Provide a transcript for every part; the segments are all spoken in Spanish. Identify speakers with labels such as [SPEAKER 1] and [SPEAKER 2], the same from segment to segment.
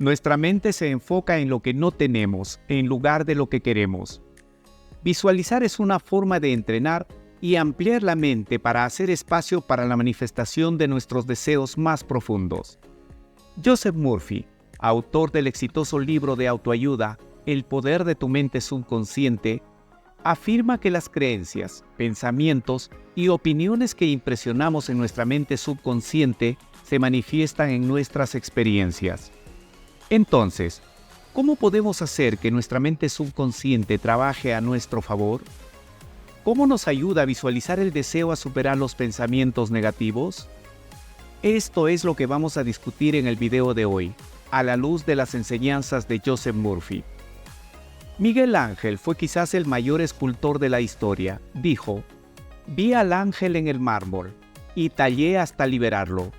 [SPEAKER 1] Nuestra mente se enfoca en lo que no tenemos, en lugar de lo que queremos. Visualizar es una forma de entrenar y ampliar la mente para hacer espacio para la manifestación de nuestros deseos más profundos. Joseph Murphy, autor del exitoso libro de autoayuda El poder de tu mente subconsciente, afirma que las creencias, pensamientos y opiniones que impresionamos en nuestra mente subconsciente se manifiestan en nuestras experiencias. Entonces, ¿cómo podemos hacer que nuestra mente subconsciente trabaje a nuestro favor? ¿Cómo nos ayuda a visualizar el deseo a superar los pensamientos negativos? Esto es lo que vamos a discutir en el video de hoy, a la luz de las enseñanzas de Joseph Murphy. Miguel Ángel fue quizás el mayor escultor de la historia. Dijo: «Vi al ángel en el mármol y tallé hasta liberarlo».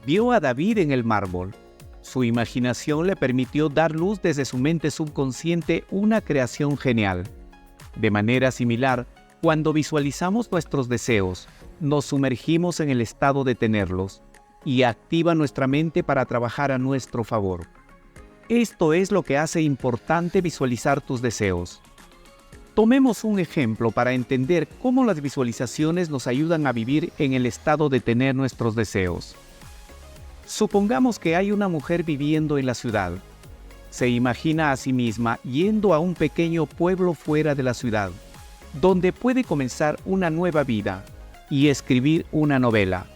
[SPEAKER 1] Vio a David en el mármol. Su imaginación le permitió dar luz desde su mente subconsciente una creación genial. De manera similar, cuando visualizamos nuestros deseos, nos sumergimos en el estado de tenerlos y activa nuestra mente para trabajar a nuestro favor. Esto es lo que hace importante visualizar tus deseos. Tomemos un ejemplo para entender cómo las visualizaciones nos ayudan a vivir en el estado de tener nuestros deseos. Supongamos que hay una mujer viviendo en la ciudad. Se imagina a sí misma yendo a un pequeño pueblo fuera de la ciudad, donde puede comenzar una nueva vida y escribir una novela.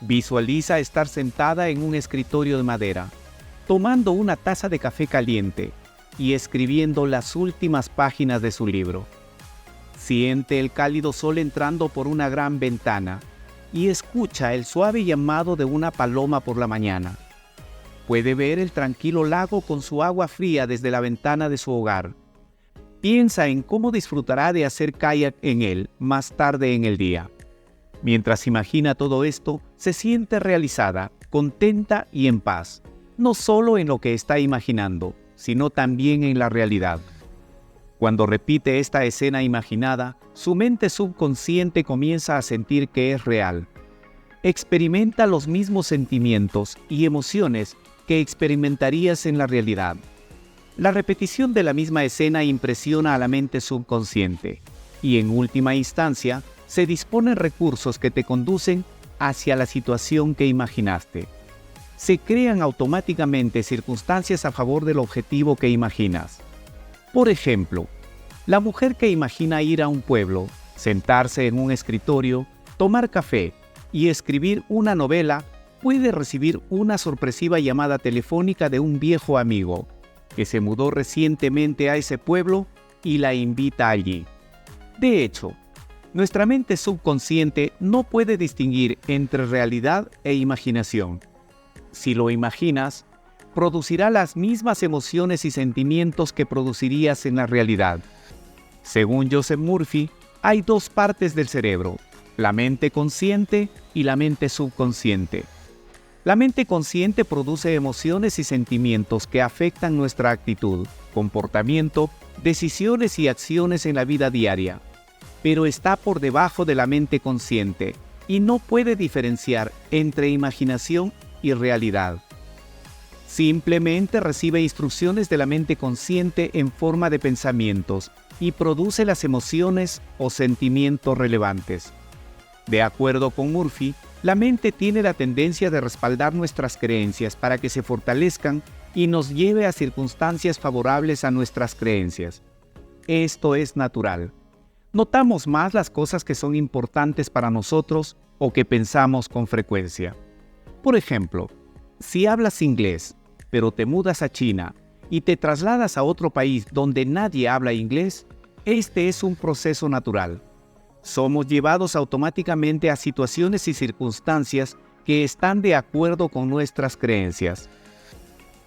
[SPEAKER 1] Visualiza estar sentada en un escritorio de madera, tomando una taza de café caliente y escribiendo las últimas páginas de su libro. Siente el cálido sol entrando por una gran ventana y escucha el suave llamado de una paloma por la mañana. Puede ver el tranquilo lago con su agua fría desde la ventana de su hogar. Piensa en cómo disfrutará de hacer kayak en él más tarde en el día. Mientras imagina todo esto, se siente realizada, contenta y en paz, no solo en lo que está imaginando, sino también en la realidad. Cuando repite esta escena imaginada, su mente subconsciente comienza a sentir que es real. Experimenta los mismos sentimientos y emociones que experimentarías en la realidad. La repetición de la misma escena impresiona a la mente subconsciente y, en última instancia, se disponen recursos que te conducen hacia la situación que imaginaste. Se crean automáticamente circunstancias a favor del objetivo que imaginas. Por ejemplo, la mujer que imagina ir a un pueblo, sentarse en un escritorio, tomar café y escribir una novela, puede recibir una sorpresiva llamada telefónica de un viejo amigo que se mudó recientemente a ese pueblo y la invita allí. De hecho, nuestra mente subconsciente no puede distinguir entre realidad e imaginación. Si lo imaginas, producirá las mismas emociones y sentimientos que producirías en la realidad. Según Joseph Murphy, hay dos partes del cerebro, la mente consciente y la mente subconsciente. La mente consciente produce emociones y sentimientos que afectan nuestra actitud, comportamiento, decisiones y acciones en la vida diaria, pero está por debajo de la mente consciente y no puede diferenciar entre imaginación y realidad. Simplemente recibe instrucciones de la mente consciente en forma de pensamientos y produce las emociones o sentimientos relevantes. De acuerdo con Murphy, la mente tiene la tendencia de respaldar nuestras creencias para que se fortalezcan y nos lleve a circunstancias favorables a nuestras creencias. Esto es natural. Notamos más las cosas que son importantes para nosotros o que pensamos con frecuencia. Por ejemplo, si hablas inglés, pero te mudas a China y te trasladas a otro país donde nadie habla inglés, este es un proceso natural. Somos llevados automáticamente a situaciones y circunstancias que están de acuerdo con nuestras creencias.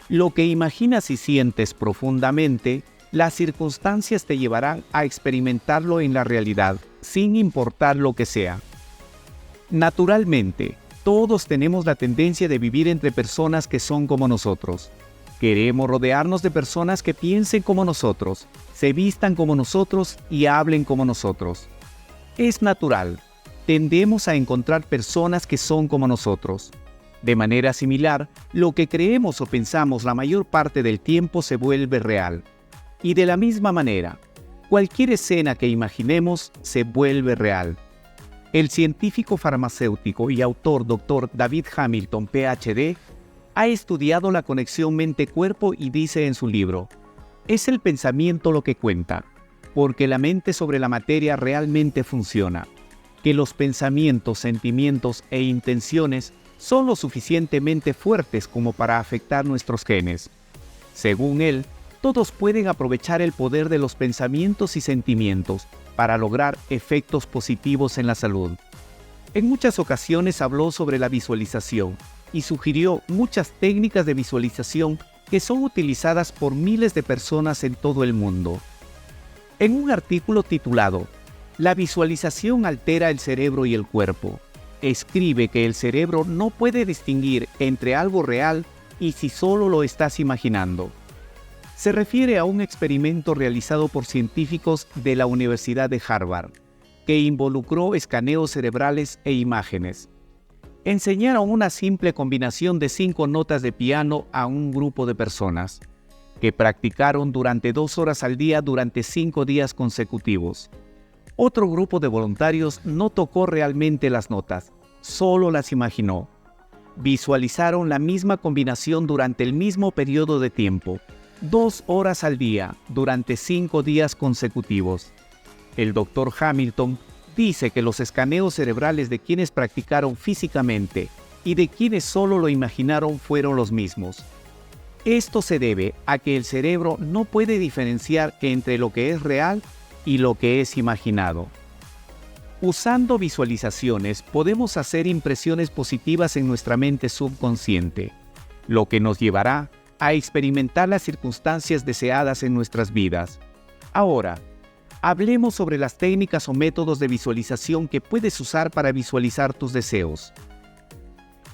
[SPEAKER 1] Lo que imaginas y sientes profundamente, las circunstancias te llevarán a experimentarlo en la realidad, sin importar lo que sea. Naturalmente, todos tenemos la tendencia de vivir entre personas que son como nosotros. Queremos rodearnos de personas que piensen como nosotros, se vistan como nosotros y hablen como nosotros. Es natural, tendemos a encontrar personas que son como nosotros. De manera similar, lo que creemos o pensamos la mayor parte del tiempo se vuelve real. Y de la misma manera, cualquier escena que imaginemos se vuelve real. El científico farmacéutico y autor Dr. David Hamilton, Ph.D., ha estudiado la conexión mente-cuerpo y dice en su libro: «Es el pensamiento lo que cuenta, porque la mente sobre la materia realmente funciona, que los pensamientos, sentimientos e intenciones son lo suficientemente fuertes como para afectar nuestros genes». Según él, todos pueden aprovechar el poder de los pensamientos y sentimientos para lograr efectos positivos en la salud. En muchas ocasiones habló sobre la visualización y sugirió muchas técnicas de visualización que son utilizadas por miles de personas en todo el mundo. En un artículo titulado «La visualización altera el cerebro y el cuerpo», escribe que el cerebro no puede distinguir entre algo real y si solo lo estás imaginando. Se refiere a un experimento realizado por científicos de la Universidad de Harvard, que involucró escaneos cerebrales e imágenes. Enseñaron una simple combinación de 5 notas de piano a un grupo de personas, que practicaron durante 2 horas al día durante 5 días consecutivos. Otro grupo de voluntarios no tocó realmente las notas, solo las imaginó. Visualizaron la misma combinación durante el mismo periodo de tiempo, 2 horas al día, durante 5 días consecutivos. El Dr. Hamilton dice que los escaneos cerebrales de quienes practicaron físicamente y de quienes solo lo imaginaron fueron los mismos. Esto se debe a que el cerebro no puede diferenciar entre lo que es real y lo que es imaginado. Usando visualizaciones podemos hacer impresiones positivas en nuestra mente subconsciente, lo que nos llevará a experimentar las circunstancias deseadas en nuestras vidas. Ahora, hablemos sobre las técnicas o métodos de visualización que puedes usar para visualizar tus deseos.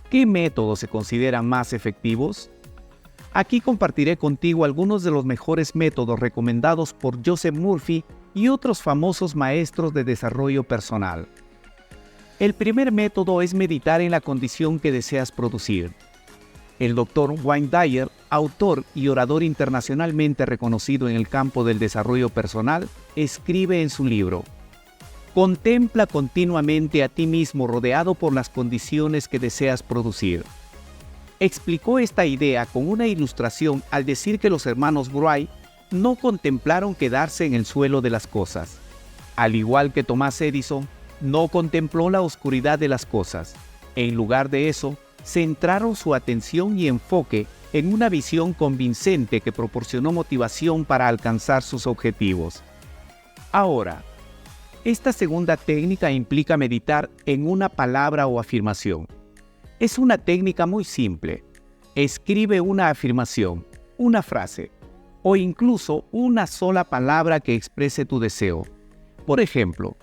[SPEAKER 1] ¿Qué métodos se consideran más efectivos? Aquí compartiré contigo algunos de los mejores métodos recomendados por Joseph Murphy y otros famosos maestros de desarrollo personal. El primer método es meditar en la condición que deseas producir. El Dr. Wayne Dyer, autor y orador internacionalmente reconocido en el campo del desarrollo personal, escribe en su libro: «Contempla continuamente a ti mismo rodeado por las condiciones que deseas producir». Explicó esta idea con una ilustración al decir que los hermanos Wright no contemplaron quedarse en el suelo de las cosas. Al igual que Thomas Edison, no contempló la oscuridad de las cosas. En lugar de eso, centraron su atención y enfoque en una visión convincente que proporcionó motivación para alcanzar sus objetivos. Ahora, esta segunda técnica implica meditar en una palabra o afirmación. Es una técnica muy simple. Escribe una afirmación, una frase, o incluso una sola palabra que exprese tu deseo. Por ejemplo,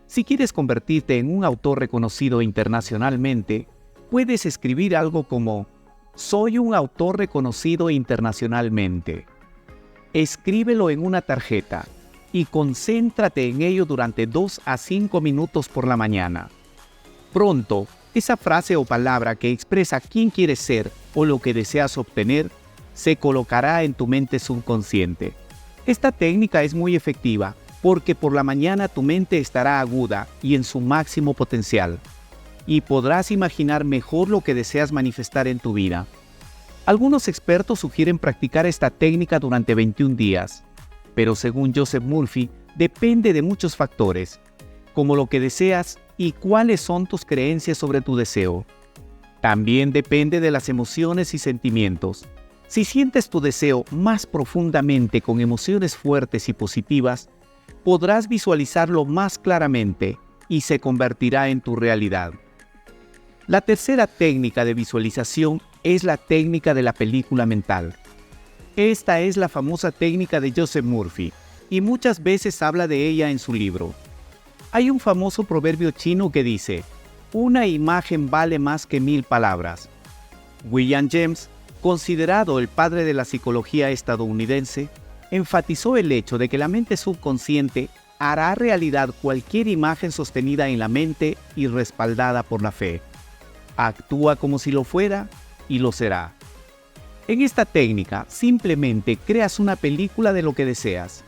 [SPEAKER 1] si quieres convertirte en un autor reconocido internacionalmente, puedes escribir algo como: «Soy un autor reconocido internacionalmente». Escríbelo en una tarjeta y concéntrate en ello durante 2 a 5 minutos por la mañana. Pronto, esa frase o palabra que expresa quién quieres ser o lo que deseas obtener se colocará en tu mente subconsciente. Esta técnica es muy efectiva porque por la mañana tu mente estará aguda y en su máximo potencial, y podrás imaginar mejor lo que deseas manifestar en tu vida. Algunos expertos sugieren practicar esta técnica durante 21 días, pero según Joseph Murphy, depende de muchos factores, como lo que deseas y cuáles son tus creencias sobre tu deseo. También depende de las emociones y sentimientos. Si sientes tu deseo más profundamente con emociones fuertes y positivas, podrás visualizarlo más claramente y se convertirá en tu realidad. La tercera técnica de visualización es la técnica de la película mental. Esta es la famosa técnica de Joseph Murphy y muchas veces habla de ella en su libro. Hay un famoso proverbio chino que dice: «Una imagen vale más que 1000 palabras». William James, considerado el padre de la psicología estadounidense, enfatizó el hecho de que la mente subconsciente hará realidad cualquier imagen sostenida en la mente y respaldada por la fe. Actúa como si lo fuera y lo será. En esta técnica, simplemente creas una película de lo que deseas.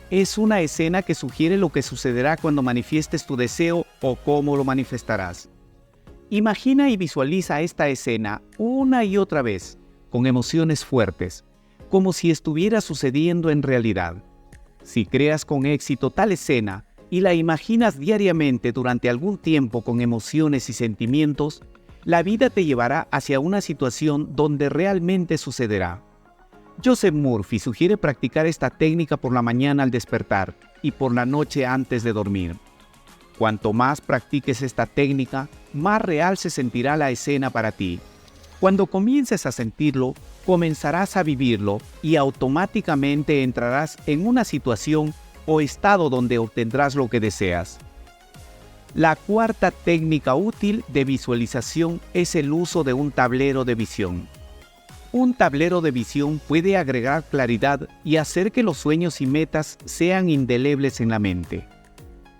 [SPEAKER 1] Es una escena que sugiere lo que sucederá cuando manifiestes tu deseo o cómo lo manifestarás. Imagina y visualiza esta escena una y otra vez, con emociones fuertes, como si estuviera sucediendo en realidad. Si creas con éxito tal escena y la imaginas diariamente durante algún tiempo con emociones y sentimientos, la vida te llevará hacia una situación donde realmente sucederá. Joseph Murphy sugiere practicar esta técnica por la mañana al despertar y por la noche antes de dormir. Cuanto más practiques esta técnica, más real se sentirá la escena para ti. Cuando comiences a sentirlo, comenzarás a vivirlo y automáticamente entrarás en una situación o estado donde obtendrás lo que deseas. La cuarta técnica útil de visualización es el uso de un tablero de visión. Un tablero de visión puede agregar claridad y hacer que los sueños y metas sean indelebles en la mente.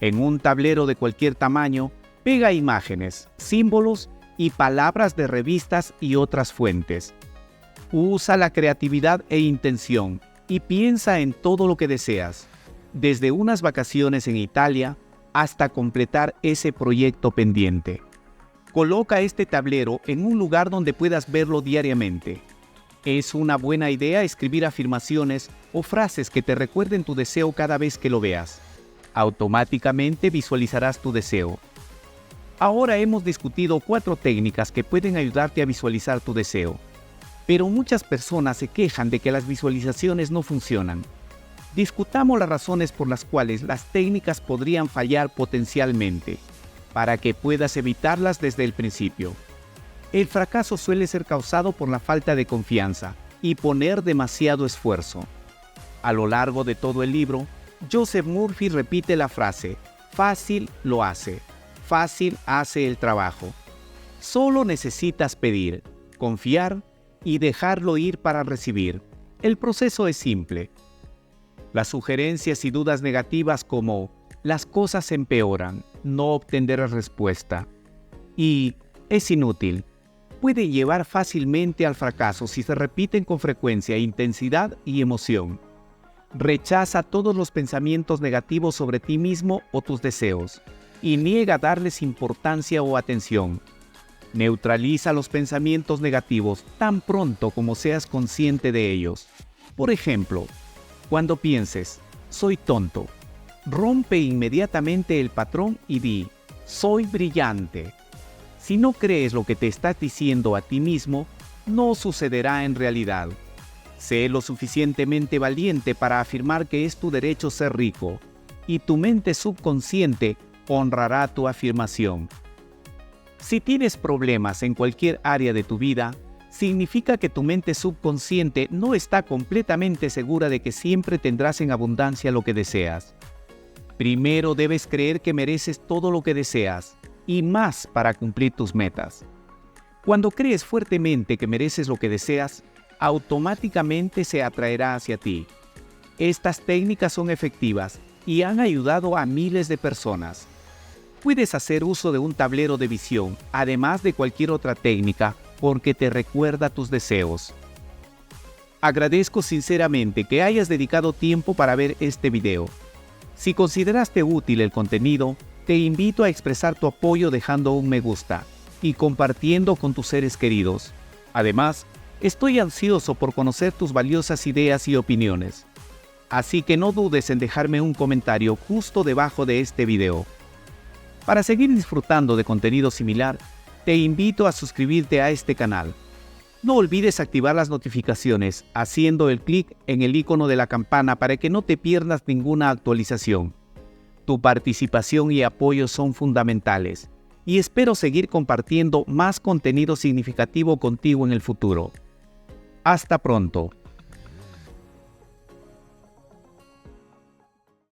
[SPEAKER 1] En un tablero de cualquier tamaño, pega imágenes, símbolos y palabras de revistas y otras fuentes. Usa la creatividad e intención y piensa en todo lo que deseas, desde unas vacaciones en Italia hasta completar ese proyecto pendiente. Coloca este tablero en un lugar donde puedas verlo diariamente. Es una buena idea escribir afirmaciones o frases que te recuerden tu deseo cada vez que lo veas. Automáticamente visualizarás tu deseo. Ahora hemos discutido 4 técnicas que pueden ayudarte a visualizar tu deseo. Pero muchas personas se quejan de que las visualizaciones no funcionan. Discutamos las razones por las cuales las técnicas podrían fallar potencialmente, para que puedas evitarlas desde el principio. El fracaso suele ser causado por la falta de confianza y poner demasiado esfuerzo. A lo largo de todo el libro, Joseph Murphy repite la frase: fácil lo hace, fácil hace el trabajo. Solo necesitas pedir, confiar y dejarlo ir para recibir. El proceso es simple. Las sugerencias y dudas negativas como "las cosas empeoran, no obtendrás respuesta" y "es inútil" pueden llevar fácilmente al fracaso si se repiten con frecuencia, intensidad y emoción. Rechaza todos los pensamientos negativos sobre ti mismo o tus deseos y niega darles importancia o atención. Neutraliza los pensamientos negativos tan pronto como seas consciente de ellos. Por ejemplo, cuando pienses "soy tonto", rompe inmediatamente el patrón y di "soy brillante". Si no crees lo que te estás diciendo a ti mismo, no sucederá en realidad. Sé lo suficientemente valiente para afirmar que es tu derecho ser rico, y tu mente subconsciente honrará tu afirmación. Si tienes problemas en cualquier área de tu vida, significa que tu mente subconsciente no está completamente segura de que siempre tendrás en abundancia lo que deseas. Primero debes creer que mereces todo lo que deseas, y más para cumplir tus metas. Cuando crees fuertemente que mereces lo que deseas, automáticamente se atraerá hacia ti. Estas técnicas son efectivas y han ayudado a miles de personas. Puedes hacer uso de un tablero de visión, además de cualquier otra técnica, porque te recuerda tus deseos. Agradezco sinceramente que hayas dedicado tiempo para ver este video. Si consideraste útil el contenido, te invito a expresar tu apoyo dejando un me gusta y compartiendo con tus seres queridos. Además, estoy ansioso por conocer tus valiosas ideas y opiniones. Así que no dudes en dejarme un comentario justo debajo de este video. Para seguir disfrutando de contenido similar, te invito a suscribirte a este canal. No olvides activar las notificaciones haciendo el clic en el icono de la campana para que no te pierdas ninguna actualización. Tu participación y apoyo son fundamentales, y espero seguir compartiendo más contenido significativo contigo en el futuro. Hasta pronto.